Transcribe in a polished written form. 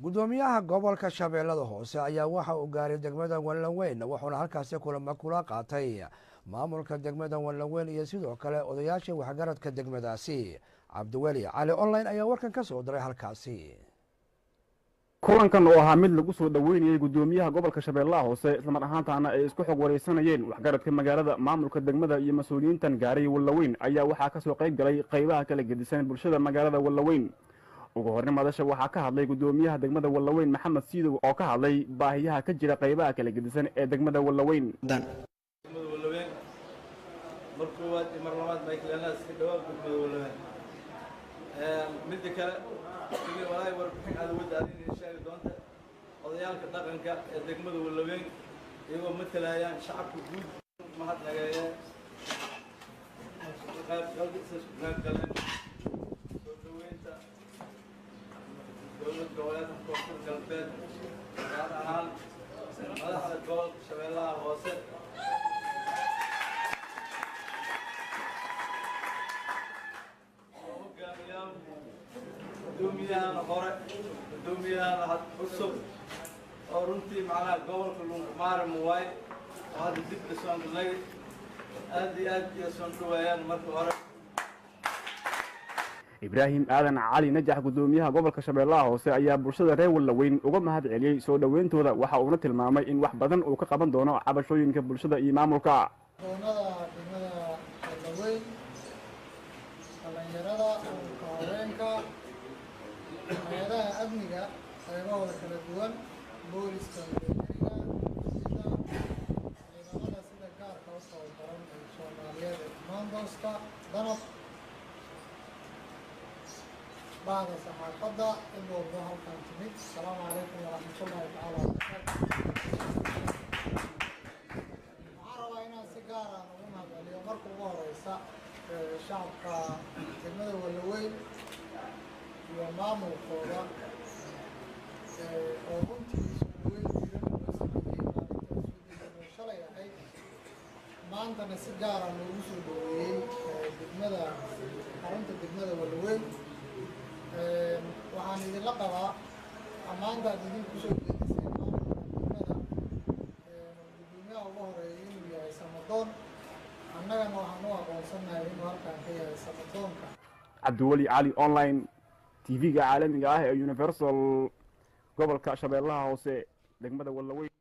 gudoomiyaha gobolka Shabeellada Hoose ayaa waxa uu gaaray degmada Wallaweyn wuxuuna halkaas kulamo kula qaatay maamulka degmada Wallaweyn iyo sidoo kale odayaasha waxgaradka degmadaasi. Cabdiweli Cali online ayaa warkan ka soo diray halkaasi. kulankan oo ahaa mid lagu soo dhaweynayay gudoomiyaha gobolka Shabeellaha Hoose isla mar ahaantaana ay isku xog wareysanayeen waxgaradka magaalada maamulka degmada iyo mas'uuliyiintan gaaray Wallaweyn ayaa waxaa ka soo qayb galay qaybaha kala gedisan bulshada magaalada Wallaweyn. ugu horreyn madasha waxaa ka hadlay gudoomiyaha degmada Wallaweyn Maxamed Siidow oo ka hadlay baahiyaha ka jira qaybaha kala gedisan ee degmada Wallaweyn. markuwaad mar labaad Michael iska dhawaad gudmada Wallaweyn mid kale sidii walaay warbixin aad ugu daadin sheegi doonta odayaalka dhaqanka ee degmada Wallaweyn iyagoo matalayaan shacabka guud mahad nagaaya qayb galeen soo dhaweynta dowladda goboleedka koonfur galbeed gaar ahaan madaxda gobolka Shabeellaha Hoose gudoomiyahan hore gudoomiyahan cusub oo runtii macnaha gobolka Lungumaare Muwaay oo hadda dib u soo galay aad iyo soo dhawaayaan marka hore. Ibrahim Aadan Cali Najax gudoomiyaha gobolka Shabeellaha Hoose ayaa bulshada reer Wallaweyn uga mahad celiyay soo dhaweyntooda waxa uuna tilmaamay in wax badan uu ka qaban doono cabashooyinka bulshada iyo maamulka. hay'adaha amniga qaybahooda kala duwan booliska ciidamada sida gaarka u soo baran ee Soomaaliyeed ee Commandoska danab baada saxaafadda inuu halkan timid. Assalaamu calaykum waraxmatullaahi tacaala wabarakaatuh. waxaan rabaa inaan si gaar ah ugu mahadceliyo marka ugu horeysa shacabka degmada Wallaweyn iyo maamulkooda oo runtii soo dhaweyn jiran oo sameeyay shalay ahayd maantana si gaar ah loogu soo dhaweeyey degmada xarunta degmada Wallaweyn. waxaan idinla qabaa ammaanta aad idinku soo jeedisay maamulka degmada gudoomiyaha ugu horeeyay inuu yahay samadoon annagana waxaan u aqoonsanahay inuu halkaan ka yahay samadoonka. Cabdiweli Cali online TV-ga caalamiga ah ee Universal gobolka Shabeellaha Hoose degmada Wallaweyn.